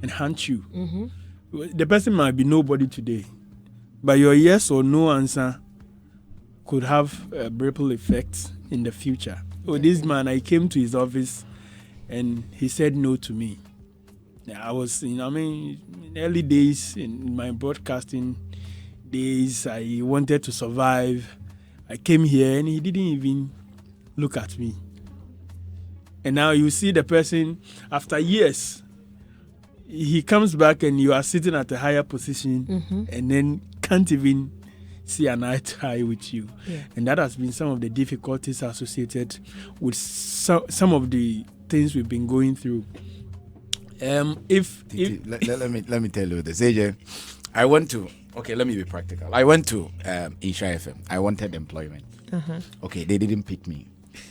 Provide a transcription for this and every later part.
and hunt you. The person might be nobody today, but your yes or no answer could have a ripple effect in the future. Oh, this man, I came to his office and he said no to me. I was, in early days in my broadcasting days, I wanted to survive. I came here and he didn't even look at me. And now you see the person, after years, he comes back and you are sitting at a higher position and then can't even see an eye to eye with you. Yeah. And that has been some of the difficulties associated with some of the things we've been going through. Let me tell you this, AJ. Let me be practical. I went to Isha FM. I wanted employment. Okay, they didn't pick me.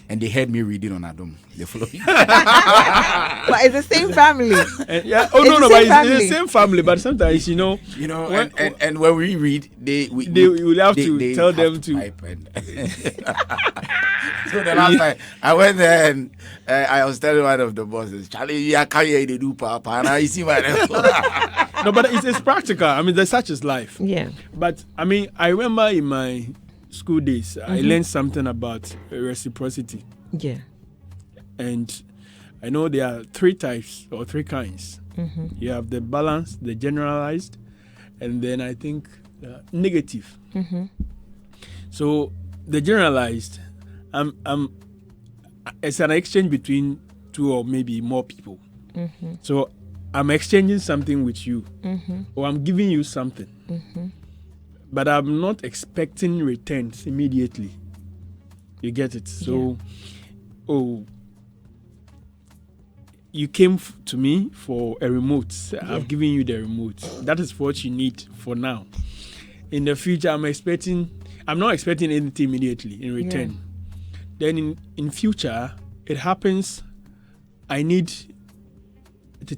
And they heard me reading on Adam. They followed me. But it's the same family. But it's the same family. But sometimes, and when we read, we will have to tell them to. So the last time I went there and I was telling one of the bosses, Charlie, I can't hear they do papa, and I see my. No, but it's practical. I mean, there's such as life. Yeah. But I mean, I remember in my school days, I learned something about reciprocity. Yeah. And I know there are three types or three kinds. You have the balanced, the generalized, and then I think negative. So the generalized, it's an exchange between two or maybe more people. So I'm exchanging something with you, or I'm giving you something. But I'm not expecting returns immediately. You get it? So, you came to me for a remote. I've given you the remote. That is what you need for now. In the future, I'm not expecting anything immediately in return. Then in future, it happens, I need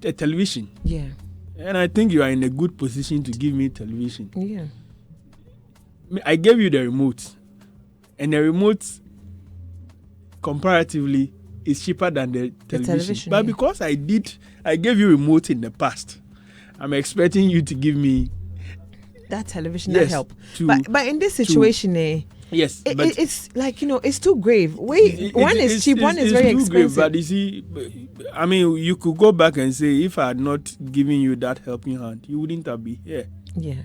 a television. Yeah. And I think you are in a good position to give me television. Yeah. I gave you the remote, and the remote comparatively is cheaper than the television. But because I gave you remote in the past, I'm expecting you to give me that television that help. But in this situation, yes, it's like, it's too grave. One is cheap, one is very expensive. Grave, but you see, I mean, you could go back and say, if I had not given you that helping hand, you wouldn't have been here. Yeah.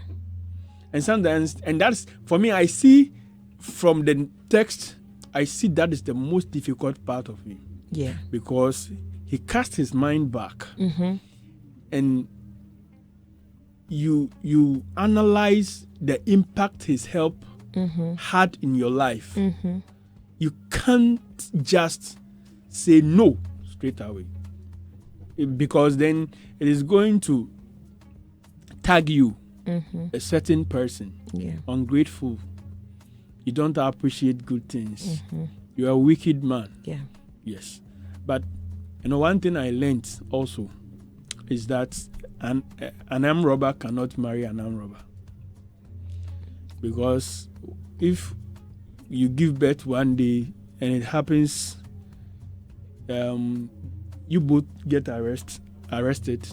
And sometimes, and that's, for me, I see from the text, I see that is the most difficult part of him. Yeah. Because he cast his mind back. And you analyze the impact his help had in your life. You can't just say no straight away. Because then it is going to tag you. A certain person, ungrateful, you don't appreciate good things, you are a wicked man. Yes. But one thing I learned also is that an armed robber cannot marry an armed robber, because if you give birth one day and it happens, you both get arrested.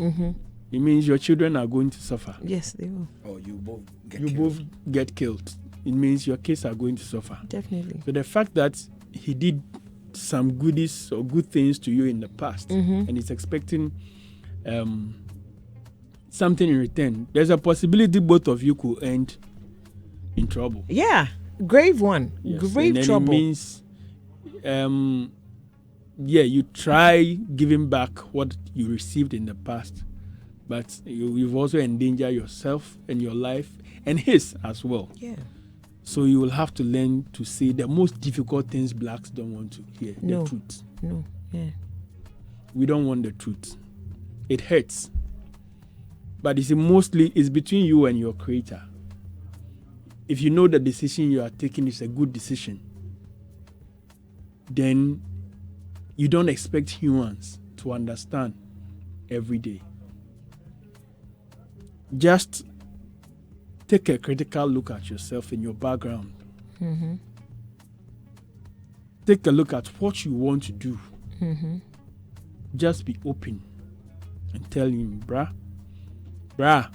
It means your children are going to suffer. Yes, they will. Or you both get killed. It means your kids are going to suffer. Definitely. So the fact that he did some goodies or good things to you in the past, and he's expecting something in return, there's a possibility both of you could end in trouble. Yeah, grave one. Yes. Grave and then trouble. It means, you try giving back what you received in the past, but you've also endangered yourself and your life and his as well. Yeah. So you will have to learn to say the most difficult things blacks don't want to hear. No. The truth. No. Yeah. We don't want the truth. It hurts. But it's mostly between you and your creator. If you know the decision you are taking is a good decision, then you don't expect humans to understand every day. Just take a critical look at yourself and your background. Take a look at what you want to do. Just be open and tell him, bruh, Bruh,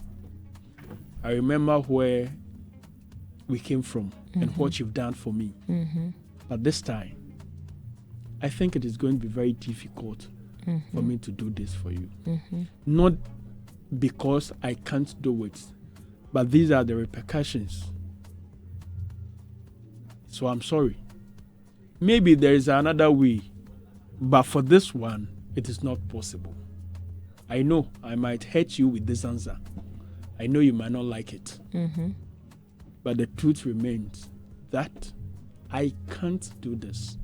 I remember where we came from and what you've done for me. But this time, I think it is going to be very difficult for me to do this for you. Not because I can't do it, but these are the repercussions. So I'm sorry. Maybe there is another way, but for this one, it is not possible. I know I might hurt you with this answer. I know you might not like it. But the truth remains that I can't do this.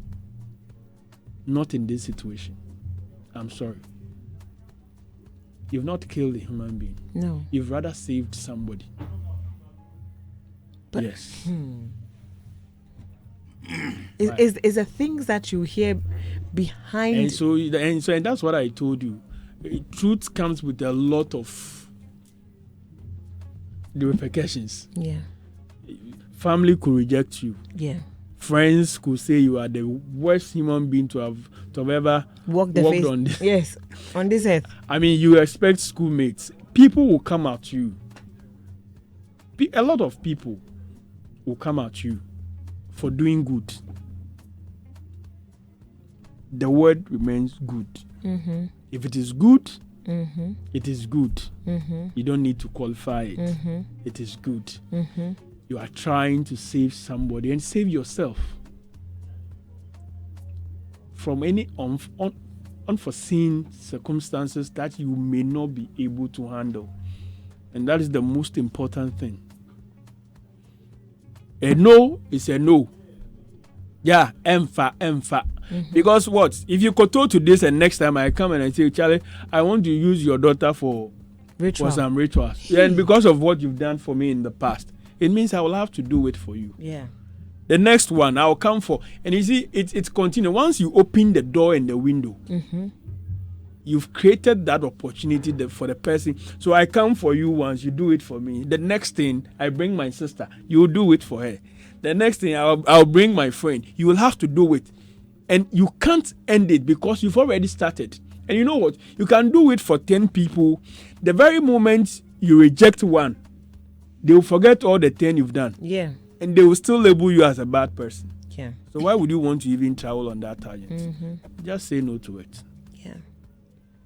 Not in this situation. I'm sorry. You've not killed a human being. No. You've rather saved somebody. But, yes. Is the things that you hear behind. And so that's what I told you. Truth comes with a lot of the repercussions. Yeah. Family could reject you. Yeah. Friends could say you are the worst human being to have ever walked on this. Yes, on this earth. I mean, you expect schoolmates. People will come at you. A lot of people will come at you for doing good. The word remains good. If it is good, it is good. You don't need to qualify it. It is good. You are trying to save somebody and save yourself from any unforeseen circumstances that you may not be able to handle. And that is the most important thing. A no is a no. Yeah, emfa. Because what? If you kowtow to this and next time I come and I say, Charlie, I want to use your daughter for some rituals. And because of what you've done for me in the past, it means I will have to do it for you. Yeah. The next one I'll come for. And you see, it's continuous. Once you open the door and the window, you've created that opportunity for the person. So I come for you once, you do it for me. The next thing, I bring my sister, you will do it for her. The next thing, I'll bring my friend. You will have to do it. And you can't end it because you've already started. And you know what? You can do it for 10 people. The very moment you reject one, they will forget all the 10 you've done. Yeah. And they will still label you as a bad person. Yeah. So why would you want to even travel on that tangent? Just say no to it. Yeah.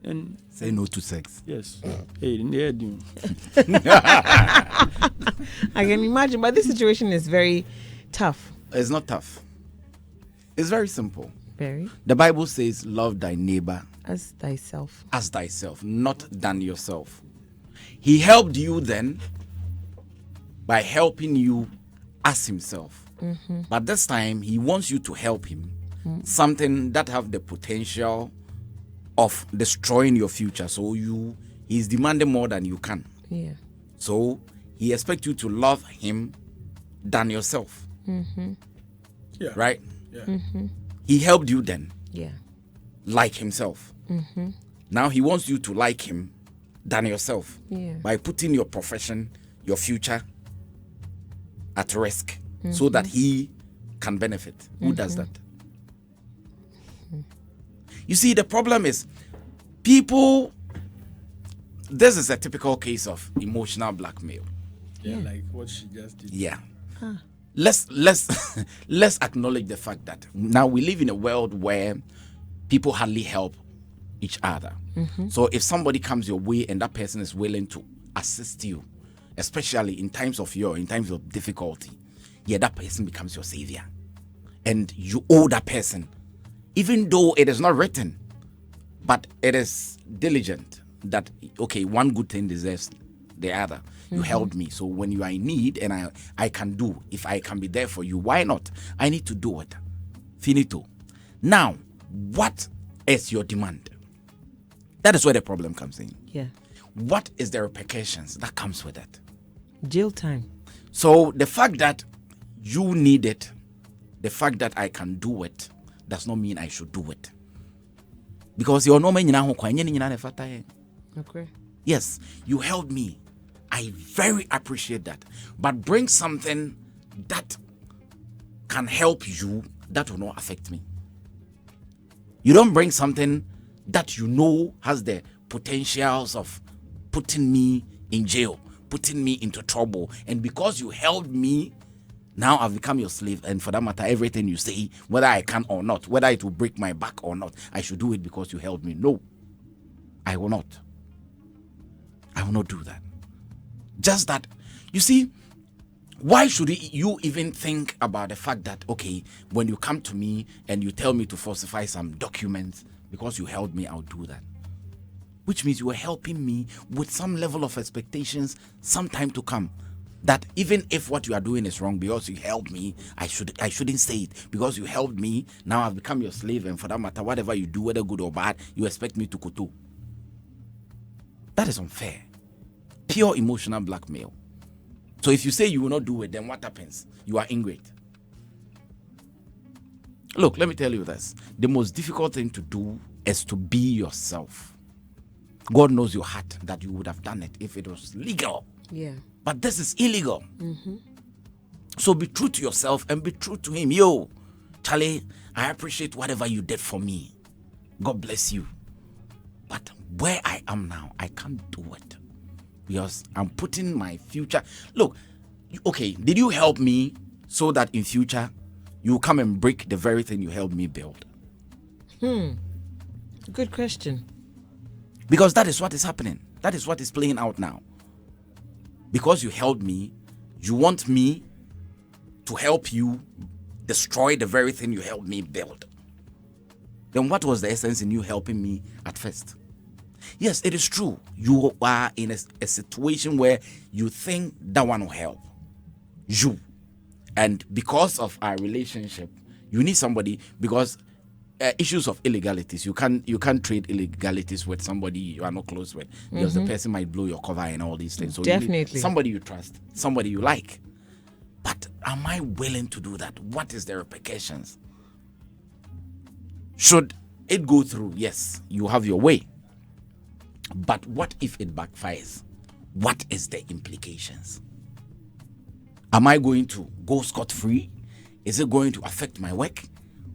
And say no to sex. Yes. Hey, I can imagine, but this situation is very tough. It's not tough. It's very simple. Very. The Bible says, love thy neighbor as thyself. As thyself, not than yourself. He helped you then by helping you as himself. But this time, he wants you to help him. Something that have the potential of destroying your future. So he's demanding more than you can. Yeah. So he expects you to love him than yourself. Yeah. Right? Yeah. He helped you then. Yeah. Like himself. Now he wants you to like him than yourself. Yeah. By putting your profession, your future at risk so that he can benefit. Who does that? You see, the problem is people, this is a typical case of emotional blackmail. Yeah, like what she just did. Yeah. Let's acknowledge the fact that now we live in a world where people hardly help each other. So if somebody comes your way and that person is willing to assist you, especially in times of difficulty, that person becomes your savior. And you owe that person, even though it is not written, but it is diligent that, okay, one good thing deserves the other. You helped me. So when you are in need and I can do, if I can be there for you, why not? I need to do it. Finito. Now, what is your demand? That is where the problem comes in. Yeah. What is the repercussions that comes with it? Jail time. So the fact that you need it, the fact that I can do it, does not mean I should do it. Because you're no man. Okay. Yes, you helped me. I very appreciate that. But bring something that can help you that will not affect me. You don't bring something that you know has the potentials of putting me in jail, putting me into trouble. And because you helped me, now I've become your slave. And for that matter, everything you say, whether I can or not, whether it will break my back or not, I should do it because you helped me. No, I will not. I will not do that. Just that, you see, why should you even think about the fact that, okay, when you come to me and you tell me to falsify some documents because you helped me, I'll do that. Which means you are helping me with some level of expectations some time to come. That even if what you are doing is wrong, because you helped me, I shouldn't say it. Because you helped me, now I've become your slave, and for that matter, whatever you do, whether good or bad, you expect me to koto. That is unfair. Pure emotional blackmail. So if you say you will not do it, then what happens? You are ingrate. Look, let me tell you this. The most difficult thing to do is to be yourself. God knows your heart that you would have done it if it was legal. Yeah. But this is illegal. So be true to yourself and be true to him. Yo, Charlie, I appreciate whatever you did for me. God bless you. But where I am now, I can't do it. Because I'm putting my future. Look, okay, did you help me so that in future you come and break the very thing you helped me build? Good question. Because that is what is happening. That is what is playing out now. Because you helped me, you want me to help you destroy the very thing you helped me build. Then what was the essence in you helping me at first? Yes, it is true. You are in a situation where you think that one will help you. And because of our relationship, you need somebody, because issues of illegalities, you can't trade illegalities with somebody you are not close with, because the person might blow your cover and all these things. So definitely, you need somebody you trust, somebody you like. But am I willing to do that? What is the repercussions? Should it go through? Yes, you have your way. But what if it backfires? What is the implications? Am I going to go scot-free? Is it going to affect my work?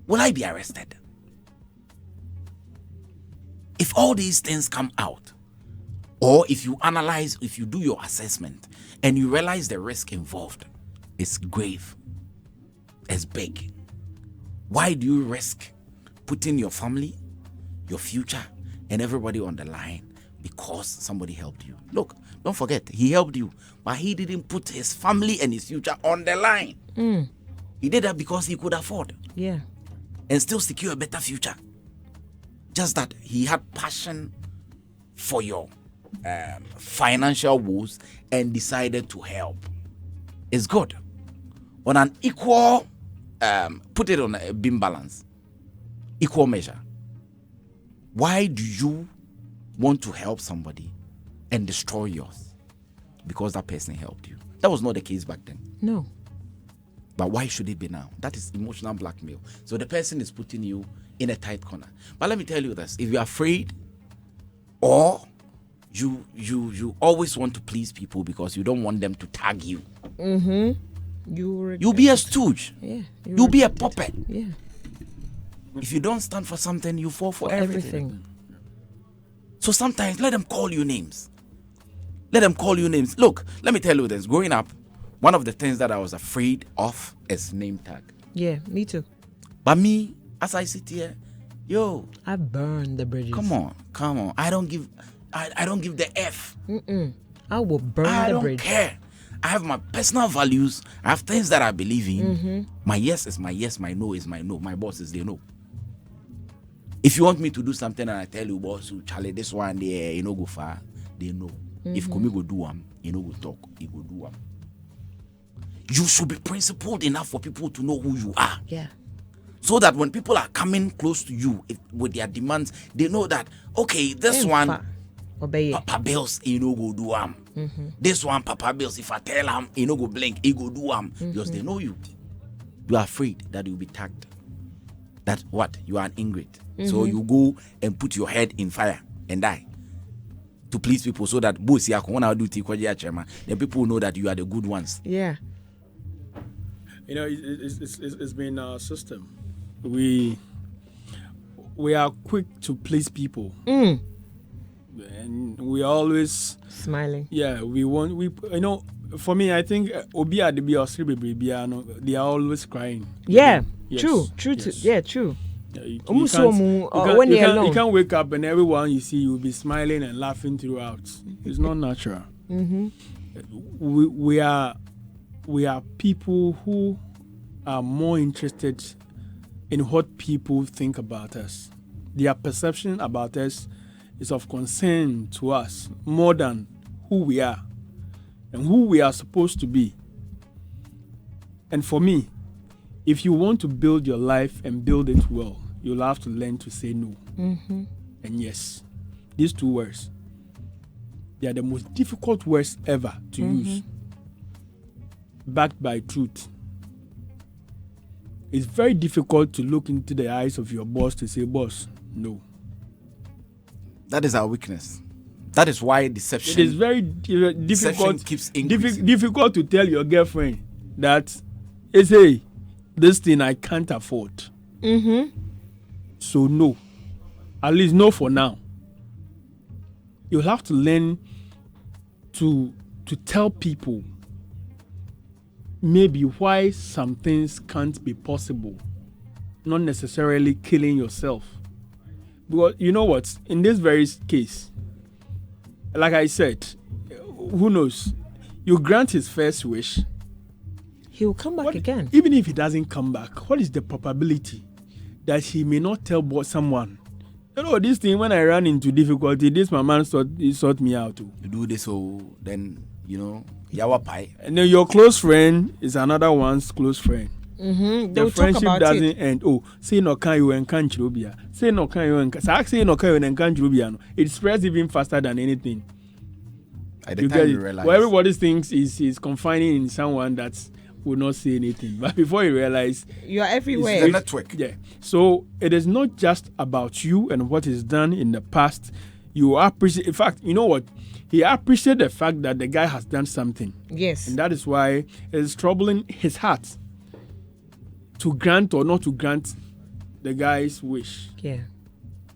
Will I be arrested? If all these things come out, or if you analyze, if you do your assessment and you realize the risk involved is grave, it's big, why do you risk putting your family, your future, and everybody on the line because somebody helped you? Look, don't forget, he helped you, but he didn't put his family and his future on the line. He did that because he could afford. Yeah. And still secure a better future. Just that he had passion for your financial woes and decided to help. It's good. On an equal, put it on a beam balance, equal measure. Why do you want to help somebody and destroy yours? Because that person helped you. That was not the case back then. No. But why should it be now? That is emotional blackmail. So the person is putting you in a tight corner. But let me tell you this. If you're afraid, or you always want to please people because you don't want them to tag you, you'll be a stooge. Yeah. You'll be a puppet. Yeah. If you don't stand for something, you fall for everything. So sometimes let them call you names. Let them call you names. Look, let me tell you this. Growing up, one of the things that I was afraid of is name tag. Yeah, me too. But me, as I sit here, yo, I burn the bridges. come on. I don't give the F. I will burn I the don't bridge. care. I have my personal values. I have things that I believe in. My yes is my yes. My no is my no. My boss is the no. If you want me to do something and I tell you, boss, Charlie, this one there, you know, go far, they know. If Kumi go do one, you know, go talk, he go do one. You should be principled enough for people to know who you are. Yeah. So that when people are coming close to you with their demands, they know that, okay, this one, obey it. Papa Bills, he no go do This one, Papa Bills, if I tell him, he no go blink, he go do because they know you. You are afraid that you'll be tagged. That what? You are an ingrate. So you go and put your head in fire and die to please people, so that the people know that you are the good ones. Yeah. You know, it's been our system. We are quick to please people. and we always Smiling. yeah we for me I think obi adebi osiri bebre no they are always crying. Yeah. Yes, True. yes. Yeah, true. Yeah, you When you're can't, alone. you can't wake up and everyone you see will be smiling and laughing throughout. It's not natural. We are people who are more interested in what people think about us. Their perception about us is of concern to us more than who we are and who we are supposed to be. And for me, if you want to build your life and build it well, you'll have to learn to say no and yes. These two words, they are the most difficult words ever to use, backed by truth. It's very difficult to look into the eyes of your boss to say, boss, no. That is our weakness. That is why deception. It is very difficult. Keeps increasing. Difficult to tell your girlfriend that, hey, this thing I can't afford. So no, at least no for now. You'll have to learn to tell people maybe why some things can't be possible, not necessarily killing yourself. Because you know what, in this very case, like I said, who knows? You grant his first wish, He will come back again. even if he doesn't come back, what is the probability that he may not tell someone? You know, this thing, when I ran into difficulty, this my man sought me out too. You do this, so then, yawa pie. And then your close friend is another one's close friend. The They'll friendship talk about doesn't it. end. Oh, say no can you and can't you? Say no can you and say no can you and can't you? It spreads even faster than anything. At the You time get you it? realize. Well, everybody thinks is confining in someone that will not say anything. But before you realize, You're It's everywhere. the network. yeah. So it is not just about you and what is done in the past. You appreciate. In fact, you know what? He appreciated the fact that the guy has done something, Yes. and that is why it is troubling his heart to grant or not to grant the guy's wish. Yeah.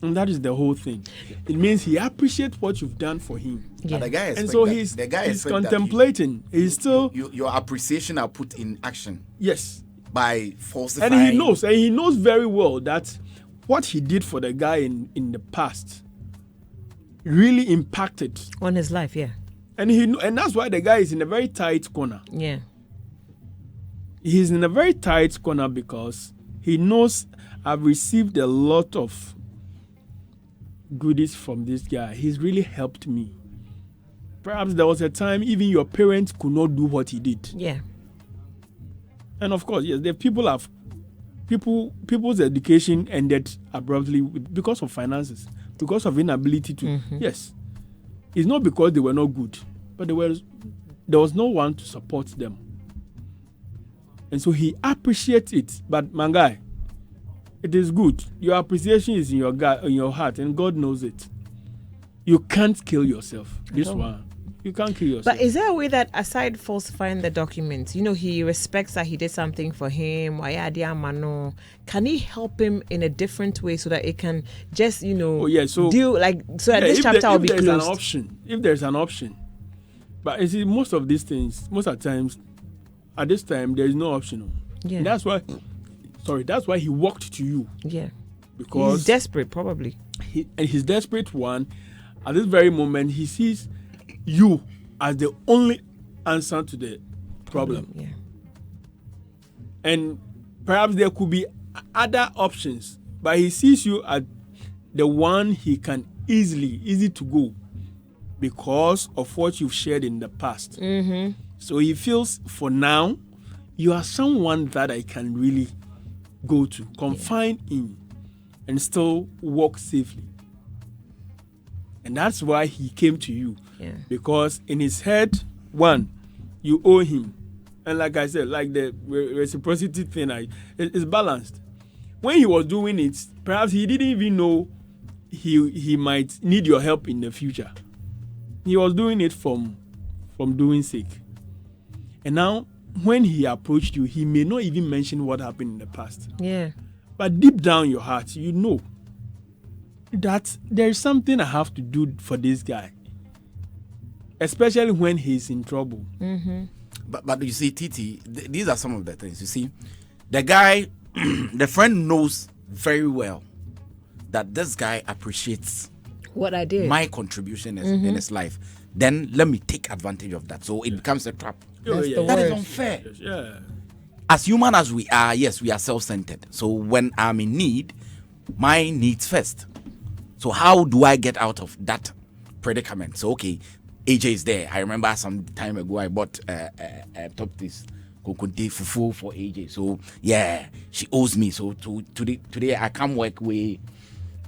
And that is the whole thing. It means he appreciates what you've done for him. Yeah. But the guy And expect so that- he's the guy expect that contemplating. He's still, your appreciation are put in action yes. by falsifying. And he knows very well that what he did for the guy in the past really impacted. On his life, yeah. And that's why the guy is in a very tight corner. Yeah. He's in a very tight corner because he knows I've received a lot of goodies from this guy. He's really helped me. Perhaps there was a time even your parents could not do what he did. Yeah. And of course, yes, the people's education ended abruptly because of finances, because of inability to. Yes, it's not because they were not good, but there was no one to support them, and so he appreciates it. But my guy, it is good. Your appreciation is in your heart, and God knows it. You can't kill yourself. This one. You can't kill yourself. But is there a way that, aside falsifying the documents, he respects that he did something for him? Can he help him in a different way so that it can just, so deal so that this chapter will be closed? If there's an option, but you see, most of these things, most of the times, at this time, there is no option. Yeah. And that's why he walked to you. Yeah. Because he's desperate, probably. He's desperate one. At this very moment, he sees you as the only answer to the problem. Yeah. And perhaps there could be other options, but he sees you as the one he can easy to go because of what you've shared in the past. So he feels for now you are someone that I can really go to, confine in, and still walk safely. And that's why he came to you. Yeah. Because in his head, one, you owe him. And like I said, like the reciprocity thing, it's balanced. When he was doing it, perhaps he didn't even know he might need your help in the future. He was doing it from doing sake. And now, when he approached you, he may not even mention what happened in the past. Yeah. But deep down your heart, you know. that there's something I have to do for this guy, especially when he's in trouble. But you see, Titi, these are some of the things. You see, the guy, the friend knows very well that this guy appreciates What I did. my contribution in his life. Then let me take advantage of that. So it becomes a trap. That's the That is word. unfair. Yeah. As human as we are, yes, we are self-centered. So when I'm in need, my needs first. So how do I get out of that predicament? So okay, AJ is there. I remember some time ago I bought top this kokonte fufu for AJ. So yeah, she owes me. So today I come work where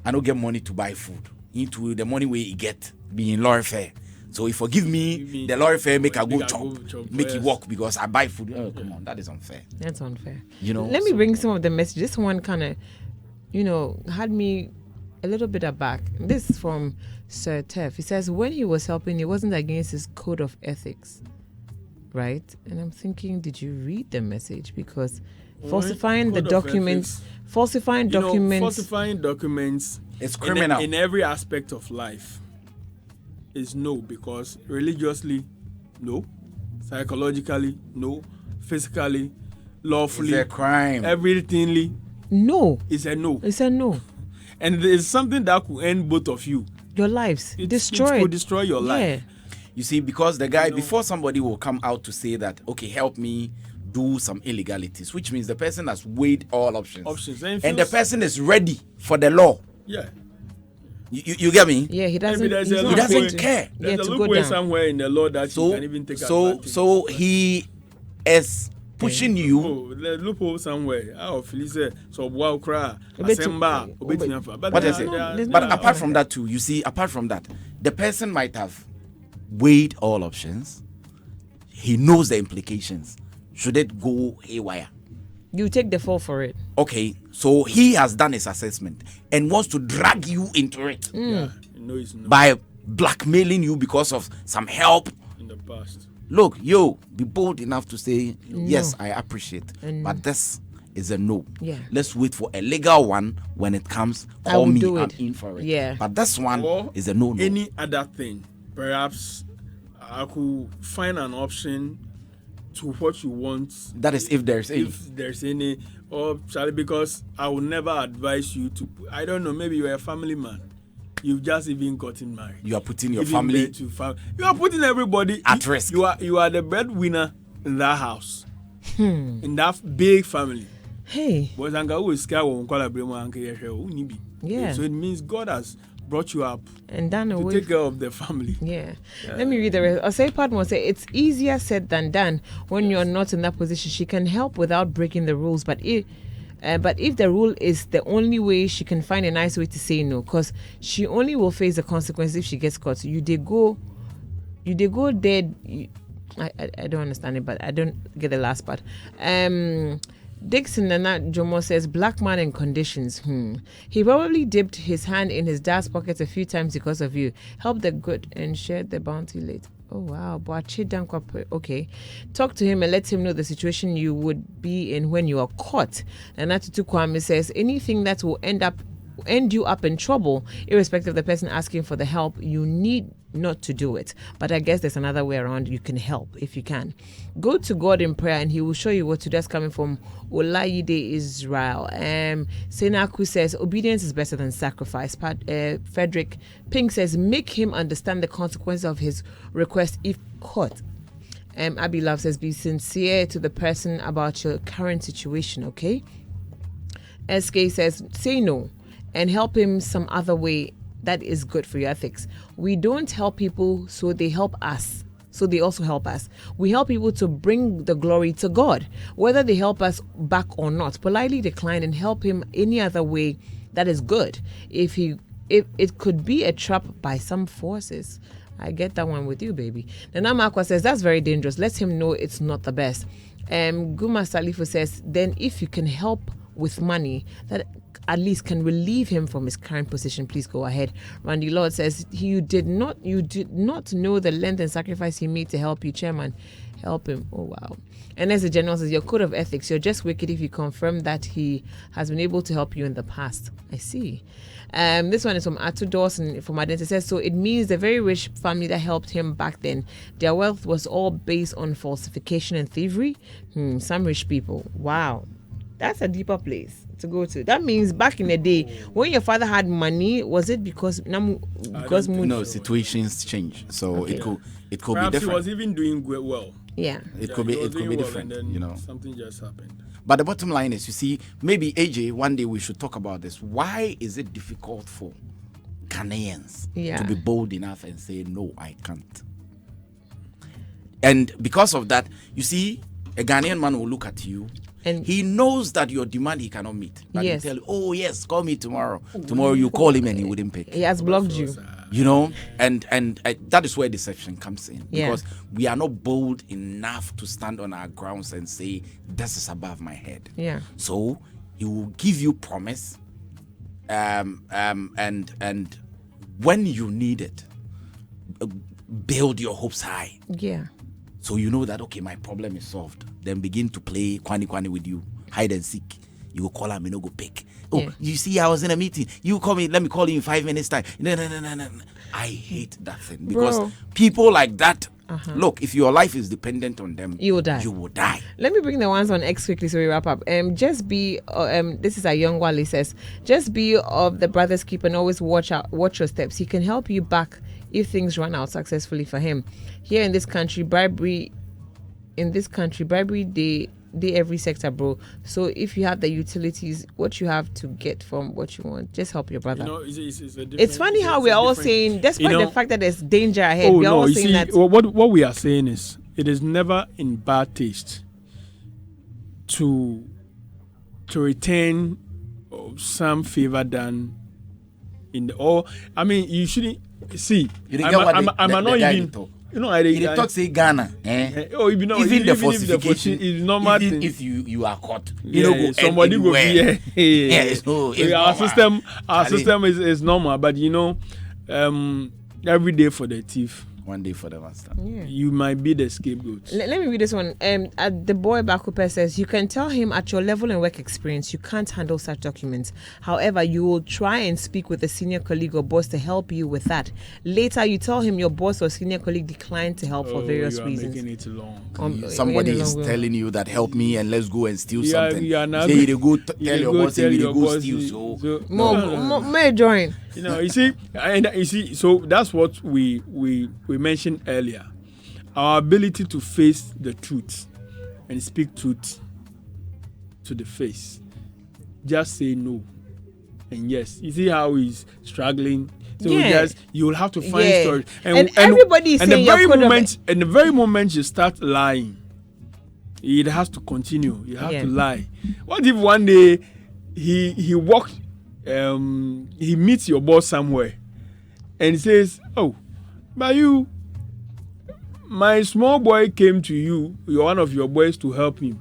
I don't get money to buy food. Into the money where you get being lorry fare. So if forgive me, the lorry fare make a go chop, make it work because I buy food. Oh, come on, that is unfair. That's unfair. You know. Let me bring some of the messages. This one kind of, had me a little bit aback. This is from Sir Tef. He says when he was helping, he wasn't against his code of ethics, right? And I'm thinking, did you read the message? Because falsifying the Code of documents, ethics. falsifying You know, documents. falsifying documents It's criminal. in every aspect of life is no, because religiously, no, psychologically, no, physically, lawfully, It's a crime. everythingly No, is a no. it's a no. And there's something that could end both of you. Your lives It destroyed. could destroy your life. You see, because the guy, before somebody will come out to say that, okay, help me do some illegalities, which means the person has weighed all options. And And the feels- person is ready for the law. Yeah. You get me? Yeah, he doesn't. Maybe there's he's a not He doesn't going to- care. There's Yeah, a to go loophole down. somewhere in the law that you So, can even take advantage. so he is pushing you. Oh, the loophole somewhere. I feel say so. Wow, cry. Obeti- Asemba, obeti- What is it? there's But no- apart from that too, you see, apart from that, the person might have weighed all options. He knows the implications. Should it go haywire? You take the fall for it. Okay, so he has done his assessment and wants to drag you into it Yeah, no, it's not by blackmailing you because of some help. in the past. Look, be bold enough to say, yes, I appreciate, And but this is a no. Yeah. Let's wait for a legal one. When it comes, I call will me, do I'm it. in for it. Yeah. But this one Or is a no. Any other thing, perhaps I could find an option to what you want. That is if there's any. If there's any, or Charlie, because I will never advise you to. I don't know. Maybe you're a family man. You've just even gotten married. You are putting your Giving family birth to you are putting everybody at risk. You are the breadwinner in that house, in that big family. Hey, But Anga who is scared won't call a bremo anke yehwe, who ni bi. Yeah. So it means God has brought you up and done to away. take care of the family. Yeah. Let me read the rest. Osei Padmore say it's easier said than done when you're not in that position. She can help without breaking the rules, but if the rule is the only way, she can find a nice way to say no, because she only will face the consequences if she gets caught. You they go dead. I don't understand it, but I don't get the last part. Dixon Nana Jomo says black man and conditions. He probably dipped his hand in his dad's pocket a few times because of you. Help the good and share the bounty later. Oh wow, okay. Talk to him and let him know the situation you would be in when you are caught. And Atutu Kwame says anything that will end you up in trouble, irrespective of the person asking for the help, you need not to do it. But I guess there's another way around. You can help if you can. Go to God in prayer and he will show you what to do. That's coming from Olayide Israel. Senaku says obedience is better than sacrifice. Frederick Pink says make him understand the consequence of his request if caught. Abby Love says be sincere to the person about your current situation, okay? SK says say no and help him some other way that is good for your ethics. We don't help people so they help us. So they also help us. We help people to bring the glory to God. Whether they help us back or not, politely decline and help him any other way that is good. If it could be a trap by some forces. I get that one with you, baby. Nana Makwa says that's very dangerous. Let him know it's not the best. Guma Salifu says then if you can help with money that at least can relieve him from his current position, please go ahead. Randy Lord says, you did not know the length and sacrifice he made to help you, Chairman. Help him. Oh, wow. And as the general says, your code of ethics, you're just wicked if you confirm that he has been able to help you in the past. I see. This one is from Atu Dawson from Identity. Says, so it means the very rich family that helped him back then, their wealth was all based on falsification and thievery. Some rich people. Wow. That's a deeper place to go to. That means back in the day, when your father had money, was it because no, situations change, so it could Perhaps be different. he was even doing well. Yeah, it could be different. And then something just happened. But the bottom line is, you see, maybe AJ, one day we should talk about this. Why is it difficult for Ghanaians to be bold enough and say no, I can't? And because of that, you see, a Ghanaian man will look at you. And he knows that your demand he cannot meet. But he tell you, oh yes, call me tomorrow. Tomorrow you call him and he wouldn't pick. He has blocked you. You know, and that is where deception comes in. Because we are not bold enough to stand on our grounds and say, this is above my head. Yeah. So he will give you promise. And when you need it, build your hopes high. Yeah. So you know that, okay, my problem is solved. Then begin to play kwani with you, hide and seek. You will call him, you know, go pick. Oh, you see, I was in a meeting. You call me, let me call you in 5 minutes time. No. I hate that thing because people like that, look, if your life is dependent on them, you will die. Let me bring the ones on X quickly so we wrap up. Just be, this is a young Wally says, just be of the brother's keeper and always watch your steps. He can help you back if things run out successfully for him. Here in this country, bribery they every sector, bro. So if you have the utilities, what you have to get from what you want, just help your brother. It's funny how we're all saying, despite the fact that there's danger ahead, we're all saying that. What we are saying is, it is never in bad taste to return some favor done in the, or I mean, you shouldn't see. I'm not even. You know, he talk say Ghana. Even the falsification is normal. Even if you are caught, somebody will be here. Our system is normal, but every day for the thief, one day for the master. You might be the scapegoat. Let me read this one. The boy Bakupe says, you can tell him at your level and work experience, you can't handle such documents. However, you will try and speak with a senior colleague or boss to help you with that. Later, you tell him your boss or senior colleague declined to help for various reasons. Making it long. Somebody is telling you that help me and let's go and steal something. Say you go tell your boss, say you go steal. So more join. You see, so that's what we mentioned earlier. Our ability to face the truth and speak truth to the face. Just say no and yes. You see how he's struggling. So you'll have to find stories. And everybody is saying the very moment you start lying, it has to continue. You have to lie. What if one day he walks, he meets your boss somewhere and he says, oh, but my small boy came to you, you're one of your boys, to help him,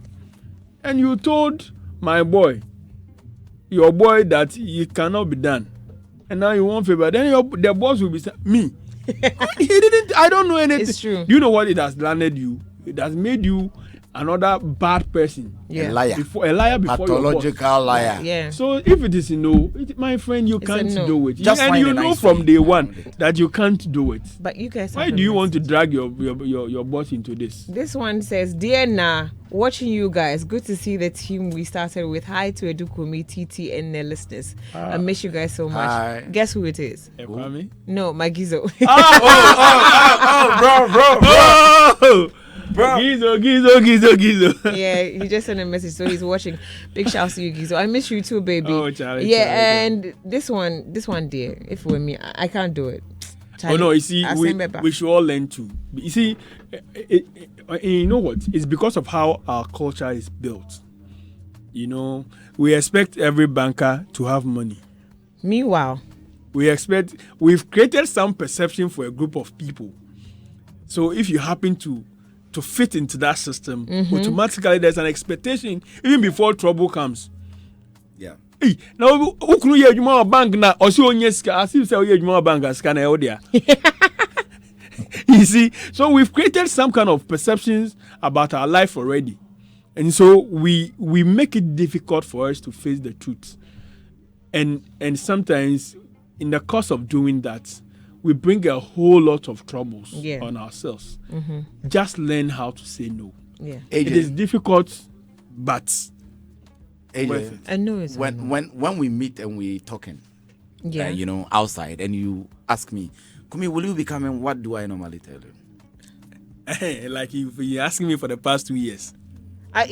and you told your boy that it cannot be done, and now you want favor, then the boss will be saying, me. I don't know anything. It's true. You know what it has landed you? It has made you another bad person. A liar. Before pathological liar. Yeah. So if it is my friend, you can't do it. Just and you know from day one that you can't do it. But you guys, why do you want to drag your boss into this? This one says, dear Na, watching you guys, good to see the team we started with. Hi to Edukumi, TT, and the listeners. I miss you guys so much. Hi. Guess who it is? Kwame? No, my Gizo. Bro. Gizo. Yeah, he just sent a message, so he's watching. Big shouts to you, Gizo. I miss you too, baby. Oh, Charlie. Yeah, and this one, dear, if it were me, I can't do it. Charlie, you see, we should all learn to. You see, you know what? It's because of how our culture is built. We expect every banker to have money. Meanwhile, we've created some perception for a group of people. So if you happen to fit into that system, automatically there's an expectation, even before trouble comes, Hey, now who ye adwuma bank na or so onye sika as if say ye adwuma bank as can e there. You see, so we've created some kind of perceptions about our life already. And so we make it difficult for us to face the truth. And sometimes in the course of doing that, we bring a whole lot of troubles on ourselves. Just learn how to say no. Yeah. AJ, It is difficult, but AJ, worth it. I know it's when we meet and we talking, yeah. you know, outside, and you ask me, Kumi, will you be coming? What do I normally tell you? Like you're asking me for the past 2 years.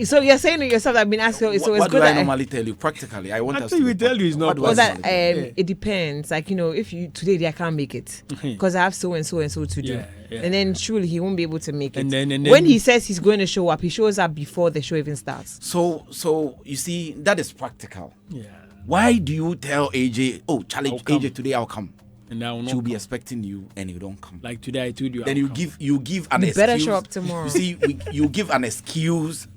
So you're saying to yourself, I've been asking. So it's What good do I that normally tell you? Practically, I want us Actually, to we tell you it's not what do I Well, that normally tell you? it depends. Like, you know, if you today I can't make it because I have so and so and so to do, Yeah. and then surely he won't be able to make it. And then when he says he's going to show up, he shows up before the show even starts. So you see, that is practical. Yeah. Why do you tell AJ, oh, challenge I'll come. AJ today? I'll come. And I will not She'll be come. expecting you, and you don't come. Like today, I told you. Then I'll you come. give an You excuse. better show up tomorrow. You see, you give an excuse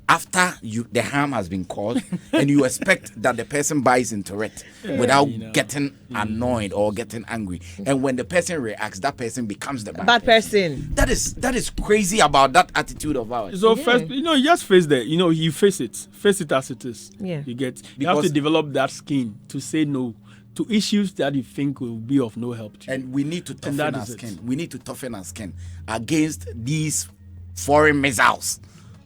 after the harm has been caused, and you expect that the person buys into it without you know. getting annoyed or getting angry. And when the person reacts, that person becomes the bad, Bad person. That is crazy about that attitude of ours. So first, you just face you face it as it is. Yeah. You have Because- to develop that skin to say no to issues that you think will be of no help to you. And we need to toughen that our is it. skin. We need to toughen our skin against these foreign missiles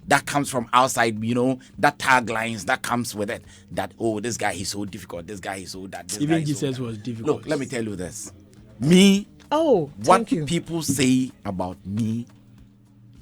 that comes from outside, you know, that taglines that comes with it. That, oh, this guy is so difficult, this guy is so that, this Even guy is Jesus so that. was difficult. Look, let me tell you this. Me, Oh, what thank you. people say about me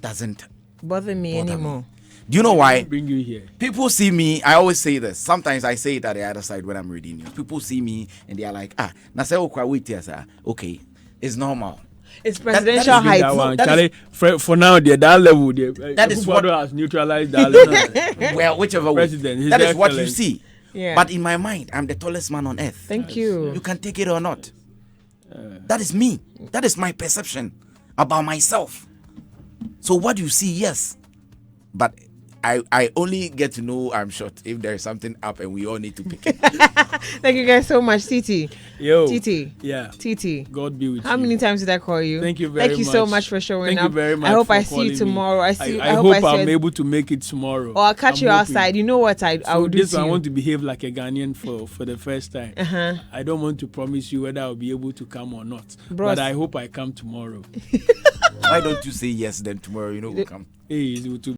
doesn't Bother me bother anymore. me. Do you know why? bring you here. People see me, I always say this. Sometimes I say it at the other side when I'm reading news. People see me and they are like, na say okay, it's normal. It's that presidential is height. That one, that Charlie, for now, that level, That is what- has neutralized that level. Well, whichever way. President, His That is what you Excellency. see. Yeah. But in my mind, I'm the tallest man on earth. Thank you. You can take it or not. That is me. That is my perception about myself. So what you see, yes. But I only get to know I'm short if there is something up and we all need to pick it. Thank you guys so much, TT. Yo. TT. Yeah. TT. God be with you. How many times did I call you? Thank you very much. Thank you so much for showing Thank up. you very much. I hope for I see you calling me. tomorrow. I I hope hope I I'm see able to make it tomorrow. or I'll catch you I'm hoping. outside. You know what I So will do this to one, I you. want to behave like a Ghanaian for the first time. I don't want to promise you whether I'll be able to come or not. Bros. But I hope I come tomorrow. Why don't you say yes then tomorrow? You know we'll come. Hey, it will